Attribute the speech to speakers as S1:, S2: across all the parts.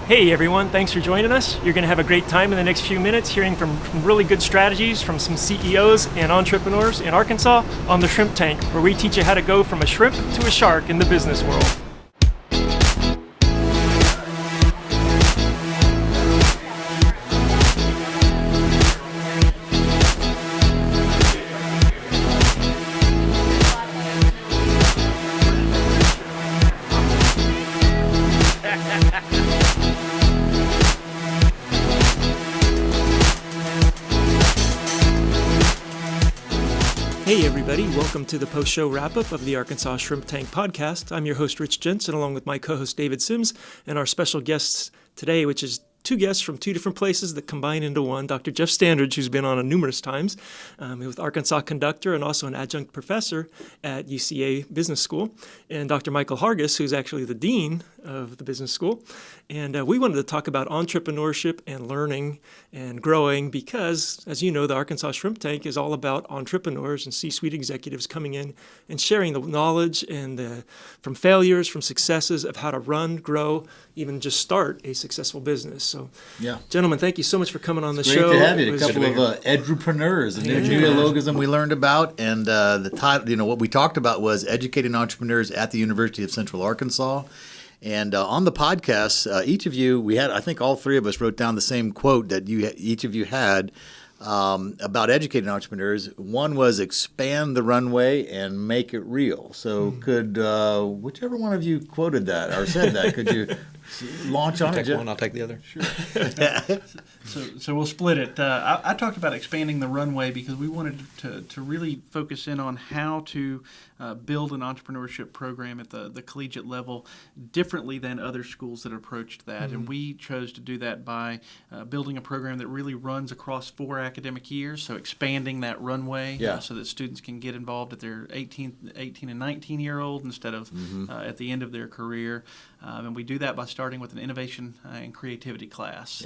S1: Hey everyone, thanks for joining us. You're going to have a great time in the next few minutes hearing from really good strategies from some CEOs and entrepreneurs in Arkansas on the Shrimp Tank, where we teach you how to go from a shrimp to a shark in the business world. Hey everybody, welcome to the post-show wrap-up of the Arkansas Shrimp Tank podcast. I'm your host, Rich Jensen, along with my co-host, David Sims, and our special guests today, which is two guests from two different places that combine into one. Dr. Jeff Standridge, who's been on numerous times, with Arkansas conductor and also an adjunct professor at UCA Business School, and Dr. Michael Hargis, who's actually the dean of the business school. And we wanted to talk about entrepreneurship and learning and growing because, as you know, the Arkansas Shrimp Tank is all about entrepreneurs and C-suite executives coming in and sharing the knowledge and from failures, from successes of how to run, grow, even just start a successful business. So, gentlemen, thank you so much for coming on the show.
S2: Great to have you. A couple of edupreneurs, a new neologism we learned about, and the title, what we talked about was educating entrepreneurs at the University of Central Arkansas. And on the podcast, each of you, I think all three of us wrote down the same quote that each of you had about educating entrepreneurs. One was expand the runway and make it real. So could whichever one of you quoted that or said that, could you launch on it?
S3: Take one, I'll take the other.
S4: Sure. So we'll split it. I talked about expanding the runway because we wanted to really focus in on how to build an entrepreneurship program at the collegiate level differently than other schools that approached that. And we chose to do that by building a program that really runs across 4 academic years, so expanding that runway so that students can get involved at their 18 and 19-year-old instead of at the end of their career. And we do that by starting with an innovation and creativity class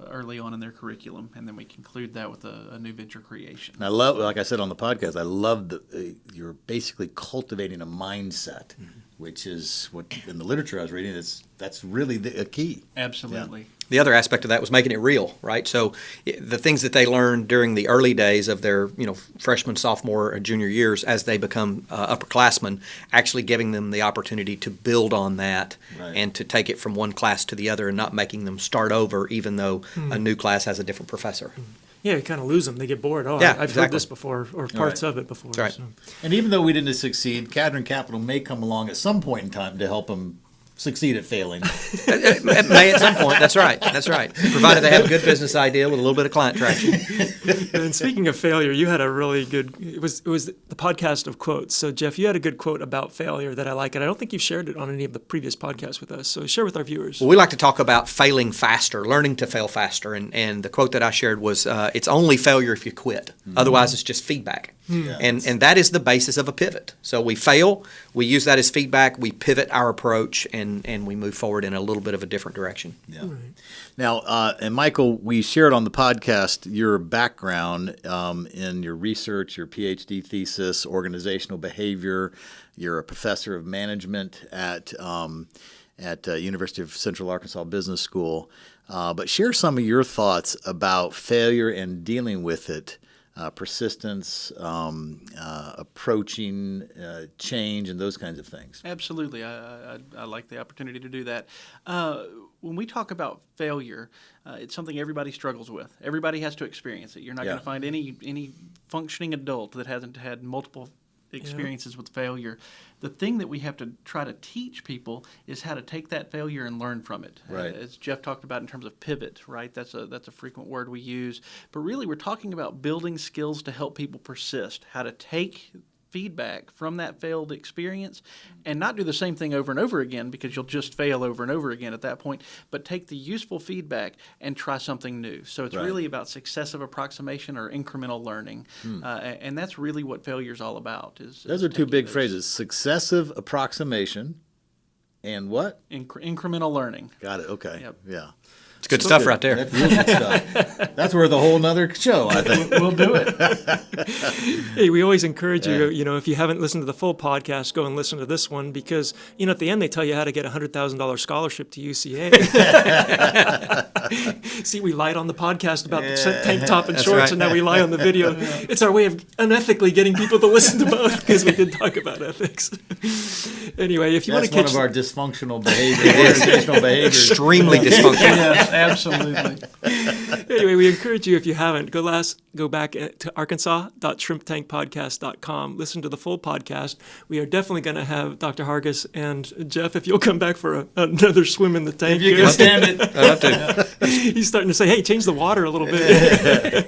S4: early on in their curriculum, and then we conclude that with a new venture creation.
S2: And I love, like I said on the podcast, I love that you're basically cultivating a mindset, which is what in the literature I was reading, that's really a key.
S4: Absolutely.
S2: Yeah.
S3: The other aspect of that was making it real, right? So the things that they learned during the early days of their, freshman, sophomore, or junior years as they become upperclassmen, actually giving them the opportunity to build on that and to take it from one class to the other and not making them start over even though a new class has a different professor.
S1: Yeah, you kind of lose them. They get bored. I've heard this before, or parts of it before.
S3: Right.
S1: So.
S2: And even though we didn't succeed, Cadron Capital may come along at some point in time to help them succeed at failing.
S3: It may at some point. That's right. Provided they have a good business idea with a little bit of client traction.
S1: And speaking of failure, you had a really good. It was the podcast of quotes. So Jeff, you had a good quote about failure that I like, and I don't think you've shared it on any of the previous podcasts with us. So share with our viewers.
S3: Well, we like to talk about failing faster, learning to fail faster, and the quote that I shared was, "It's only failure if you quit. Otherwise, it's just feedback." Yeah. And that is the basis of a pivot. So we fail, we use that as feedback, we pivot our approach, and we move forward in a little bit of a different direction.
S2: Yeah. Right. Now, and Michael, we shared on the podcast your background in your research, your PhD thesis, organizational behavior. You're a professor of management at University of Central Arkansas Business School. But share some of your thoughts about failure and dealing with it. Persistence, approaching change, and those kinds of things.
S4: Absolutely. I like the opportunity to do that. When we talk about failure, it's something everybody struggles with. Everybody has to experience it. You're not going to find any functioning adult that hasn't had multiple experiences with failure. The thing that we have to try to teach people is how to take that failure and learn from it.
S2: Right.
S4: As Jeff talked about in terms of pivot, right? That's a frequent word we use. But really we're talking about building skills to help people persist, how to take feedback from that failed experience and not do the same thing over and over again because you'll just fail over and over again at that point, but take the useful feedback and try something new. So it's really about successive approximation or incremental learning. And that's really what failure is all about.
S2: Those are two big phrases, successive approximation and what?
S4: Incremental learning.
S2: Got it. Okay.
S4: Yep.
S2: Yeah.
S3: It's good stuff right there.
S2: That's real good stuff. That's worth a whole nother show, I think.
S4: We'll do it.
S1: Hey, we always encourage you, if you haven't listened to the full podcast, go and listen to this one because, at the end they tell you how to get a $100,000 scholarship to UCA. See, we lied on the podcast about the tank top and shorts,
S3: right.
S1: and now we lie on the video. It's our way of unethically getting people to listen to both because we did talk about ethics. Anyway, if you want
S2: That's
S1: to
S2: one
S1: catch...
S2: of our dysfunctional organizational behaviors.
S3: Extremely dysfunctional.
S4: Yes, absolutely.
S1: Anyway, we encourage you, if you haven't, go back to arkansas.shrimptankpodcast.com. Listen to the full podcast. We are definitely going to have Dr. Hargis and Jeff, if you'll come back for another swim in the tank.
S4: If you can stand it.
S3: I'd have to.
S1: He's starting to say, hey, change the water a little bit.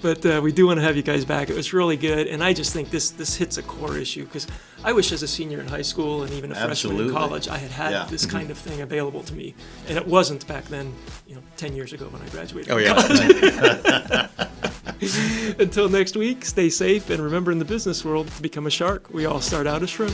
S1: But we do want to have you guys back. It was really good. And I just think this hits a core issue because I wish as a senior in high school and even a freshman
S2: Absolutely.
S1: in college, I had this kind of thing available to me. And it wasn't back then, 10 years ago when I graduated.
S3: Oh,
S1: from
S3: yeah.
S1: college. Until next week, stay safe and remember in the business world to become a shark, we all start out as shrimp.